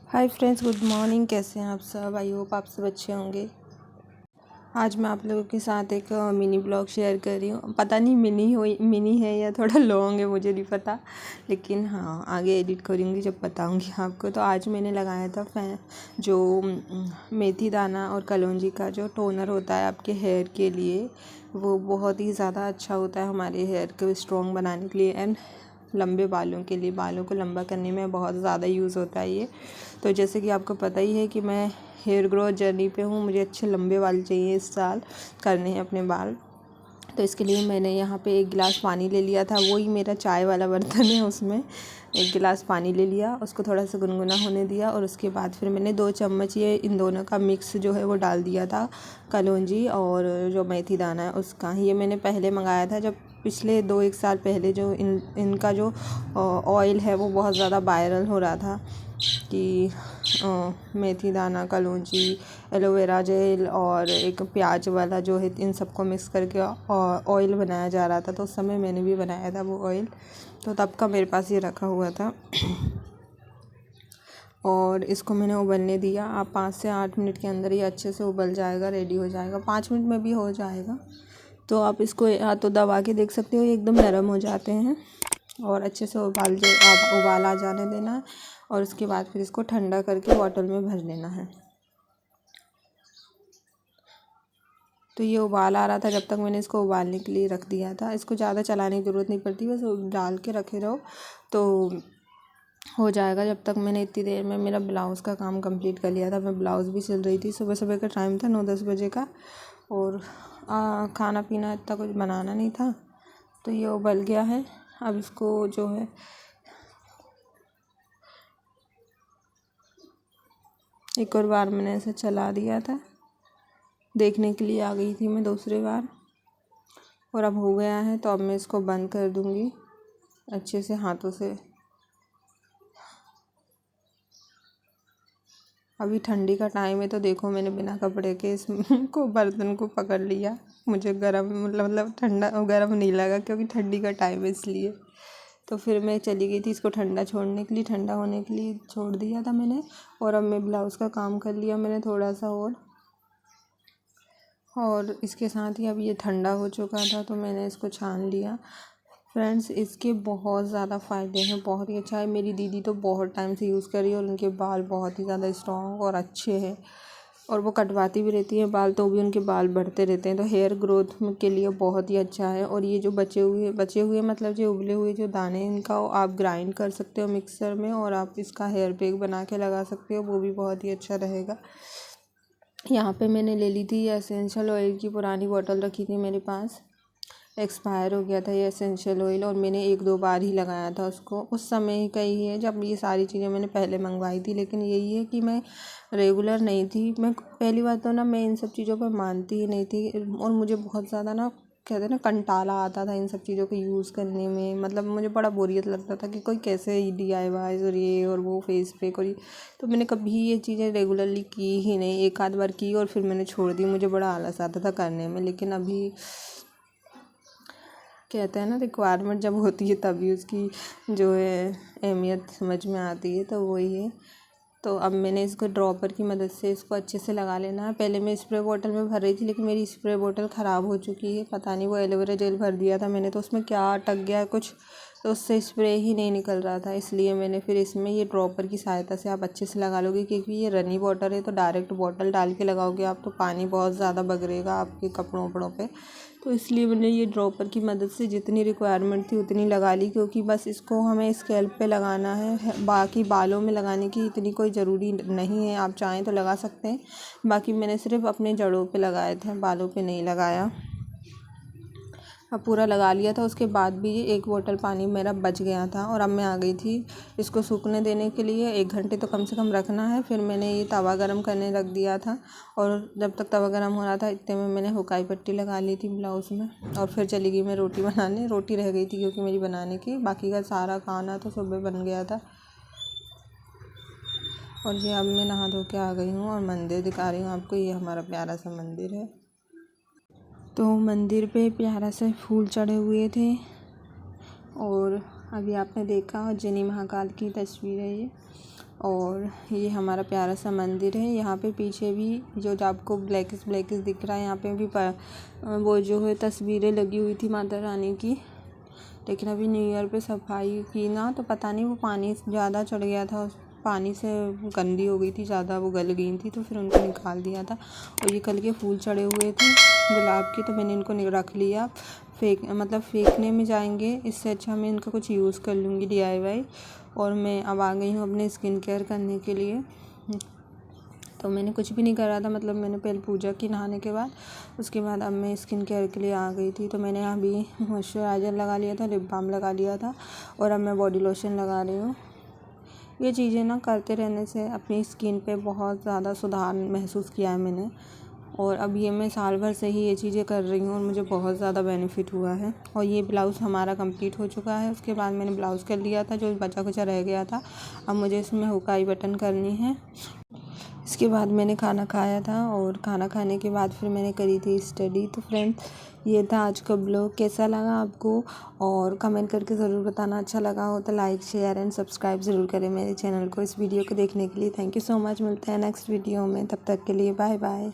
Hi friends, good morning. कैसे हैं आप सब? आई होप आप सब अच्छे होंगे। आज मैं आप लोगों के साथ एक मिनी ब्लॉग शेयर कर रही हूँ। पता नहीं मिनी है या थोड़ा लॉन्ग है, मुझे नहीं पता, लेकिन हाँ आगे एडिट करूँगी जब बताऊँगी आपको। तो आज मैंने लगाया था जो मेथी दाना और कलौंजी का जो टोनर होता है आपके हेयर के लिए, वो बहुत ही ज़्यादा अच्छा होता है हमारे हेयर को स्ट्रॉन्ग बनाने के लिए एंड लंबे बालों के लिए। बालों को लंबा करने में बहुत ज़्यादा यूज़ होता है ये। तो जैसे कि आपको पता ही है कि मैं हेयर ग्रोथ जर्नी पे हूँ, मुझे अच्छे लंबे बाल चाहिए, इस साल करने हैं अपने बाल। तो इसके लिए मैंने यहाँ पे 1 गिलास पानी ले लिया था, वही मेरा चाय वाला बर्तन है, उसमें 1 गिलास पानी ले लिया, उसको थोड़ा सा गुनगुना होने दिया और उसके बाद फिर मैंने 2 चम्मच ये इन दोनों का मिक्स जो है वो डाल दिया था, कलौंजी और जो मेथी दाना है उसका। ये मैंने पहले मंगाया था, जब पिछले 2-1 साल पहले जो इनका जो ऑयल है वो बहुत ज़्यादा वायरल हो रहा था कि मेथी दाना, कलौंजी, एलोवेरा जेल और एक प्याज वाला जो है, इन सबको मिक्स करके ऑयल बनाया जा रहा था। तो उस समय मैंने भी बनाया था वो ऑयल, तो तब का मेरे पास ये रखा हुआ था और इसको मैंने उबलने दिया। आप 5 से 8 मिनट के अंदर ये अच्छे से उबल जाएगा, रेडी हो जाएगा, 5 मिनट में भी हो जाएगा। तो आप इसको या तो दबा के देख सकते हो, ये एकदम नरम हो जाते हैं और अच्छे से उबाल आ जाने देना है और उसके बाद फिर इसको ठंडा करके बॉटल में भर लेना है। तो ये उबाल आ रहा था जब तक मैंने इसको उबालने के लिए रख दिया था। इसको ज़्यादा चलाने की ज़रूरत नहीं पड़ती, बस डाल के रखे रहो तो हो जाएगा। जब तक मैंने इतनी देर में मेरा ब्लाउज़ का काम कंप्लीट कर लिया था। मैं ब्लाउज़ भी सिल रही थी, सुबह सुबह का टाइम था, 9-10 बजे का, और खाना पीना इतना कुछ बनाना नहीं था। तो ये उबल गया है। अब इसको जो है एक और बार मैंने ऐसे चला दिया था, देखने के लिए आ गई थी मैं दूसरी बार, और अब हो गया है। तो अब मैं इसको बंद कर दूँगी अच्छे से हाथों से। अभी ठंडी का टाइम है तो देखो मैंने बिना कपड़े के इसको बर्तन को पकड़ लिया। मुझे गरम मतलब ठंडा गरम नहीं लगा क्योंकि ठंडी का टाइम है इसलिए। तो फिर मैं चली गई थी इसको ठंडा छोड़ने के लिए, ठंडा होने के लिए छोड़ दिया था मैंने। और अब मैं ब्लाउज़ का काम कर लिया मैंने थोड़ा सा और इसके साथ ही अब ये ठंडा हो चुका था तो मैंने इसको छान लिया। फ्रेंड्स, इसके बहुत ज़्यादा फ़ायदे हैं, बहुत ही अच्छा है। मेरी दीदी तो बहुत टाइम से यूज़ कर रही है और उनके बाल बहुत ही ज़्यादा स्ट्रॉन्ग और अच्छे हैं, और वो कटवाती भी रहती है बाल तो भी उनके बाल बढ़ते रहते हैं। तो हेयर ग्रोथ के लिए बहुत ही अच्छा है। और ये जो बचे हुए मतलब जो उबले हुए जो दाने, इनका आप ग्राइंड कर सकते हो मिक्सर में और आप इसका हेयर पैक बना के लगा सकते हो, वो भी बहुत ही अच्छा रहेगा। यहाँ पे मैंने ले ली थी ये एसेंशियल ऑयल की पुरानी बॉटल रखी थी मेरे पास, एक्सपायर हो गया था ये एसेंशियल ऑयल, और मैंने 1-2 बार ही लगाया था उसको। उस समय का ही है जब ये सारी चीज़ें मैंने पहले मंगवाई थी, लेकिन यही है कि मैं रेगुलर नहीं थी। मैं पहली बात तो ना मैं इन सब चीज़ों पर मानती ही नहीं थी, और मुझे बहुत ज़्यादा ना कहते हैं ना कंटाला आता था इन सब चीज़ों को यूज़ करने में। मतलब मुझे बड़ा बोरियत लगता था कि कोई कैसे DIY और ये और वो फेस पैक और ये। तो मैंने कभी ये चीज़ें रेगुलरली की ही नहीं, एक आध बार की और फिर मैंने छोड़ दी। मुझे बड़ा आलस आता था करने में, लेकिन अभी कहते हैं ना रिक्वायरमेंट जब होती है तभी उसकी जो है अहमियत समझ में आती है, तो वही है। तो अब मैंने इसको ड्रॉपर की मदद से इसको अच्छे से लगा लेना है। पहले मैं स्प्रे बॉटल में भर रही थी, लेकिन मेरी स्प्रे बॉटल ख़राब हो चुकी है, पता नहीं वो एलोवेरा जेल भर दिया था मैंने तो उसमें क्या अटक गया कुछ, तो उससे स्प्रे ही नहीं निकल रहा था। इसलिए मैंने फिर इसमें ये ड्रॉपर की सहायता से आप अच्छे से लगा लोगे, क्योंकि ये रनी वाटर है तो डायरेक्ट बॉटल डाल के लगाओगे आप तो पानी बहुत ज़्यादा बगरेगा आपके कपड़ों वपड़ों पे। तो इसलिए मैंने ये ड्रॉपर की मदद से जितनी रिक्वायरमेंट थी उतनी लगा ली, क्योंकि बस इसको हमें स्कैल्प पे लगाना है, बाकी बालों में लगाने की इतनी कोई ज़रूरी नहीं है। आप चाहें तो लगा सकते हैं, बाकी मैंने सिर्फ अपने जड़ों पे लगाए थे, बालों पे नहीं लगाया। अब पूरा लगा लिया था, उसके बाद भी ये 1 बोतल पानी मेरा बच गया था। और अब मैं आ गई थी इसको सूखने देने के लिए। 1 घंटे तो कम से कम रखना है। फिर मैंने ये तवा गरम करने रख दिया था, और जब तक तवा गरम हो रहा था इतने में मैंने हुकाई पट्टी लगा ली थी ब्लाउज़ में, और फिर चली गई मैं रोटी बनाने। रोटी रह गई थी क्योंकि मेरी बनाने की, बाकी का सारा खाना तो सुबह बन गया था। और ये अब मैं नहा धो के आ गई हूँ और मंदिर दिखा रही हूँ आपको। ये हमारा प्यारा सा मंदिर है। तो मंदिर पे प्यारा से फूल चढ़े हुए थे, और अभी आपने देखा उज्जैनी महाकाल की तस्वीर है ये। और ये हमारा प्यारा सा मंदिर है। यहाँ पे पीछे भी जो आपको ब्लैकिश ब्लैकिश दिख रहा है, यहाँ पे भी वो जो है तस्वीरें लगी हुई थी माता रानी की। लेकिन अभी न्यू ईयर पे सफाई की ना, तो पता नहीं वो पानी ज़्यादा चढ़ गया था, उस पानी से गंदी हो गई थी ज़्यादा, वो गल गई थी, तो फिर उनको निकाल दिया था। और ये कल के फूल चढ़े हुए थे गुलाब के, तो मैंने इनको रख लिया। फेंकने में जाएंगे, इससे अच्छा मैं इनका कुछ यूज़ कर लूँगी DIY। और मैं अब आ गई हूँ अपने स्किन केयर करने के लिए। तो मैंने कुछ भी नहीं करा था, मतलब मैंने पहले पूजा की नहाने के बाद, उसके बाद अब मैं स्किन केयर के लिए आ गई थी। तो मैंने अभी मॉइस्चराइज़र लगा लिया था, लिप बाम लगा लिया था, और अब मैं बॉडी लोशन लगा रही हूँ। ये चीज़ें ना करते रहने से अपनी स्किन पे बहुत ज़्यादा सुधार महसूस किया है मैंने। और अब ये मैं साल भर से ही ये चीज़ें कर रही हूँ और मुझे बहुत ज़्यादा बेनिफिट हुआ है। और ये ब्लाउज़ हमारा कंप्लीट हो चुका है। उसके बाद मैंने ब्लाउज़ कर लिया था जो बचा कुचा रह गया था। अब मुझे इसमें हुकाई बटन करनी है। इसके बाद मैंने खाना खाया था, और खाना खाने के बाद फिर मैंने करी थी स्टडी। तो फ्रेंड्स, ये था आज का ब्लॉग। कैसा लगा आपको, और कमेंट करके ज़रूर बताना। अच्छा लगा हो तो लाइक शेयर एंड सब्सक्राइब ज़रूर करें मेरे चैनल को। इस वीडियो को देखने के लिए थैंक यू सो मच। मिलते हैं नेक्स्ट वीडियो में, तब तक के लिए बाय बाय।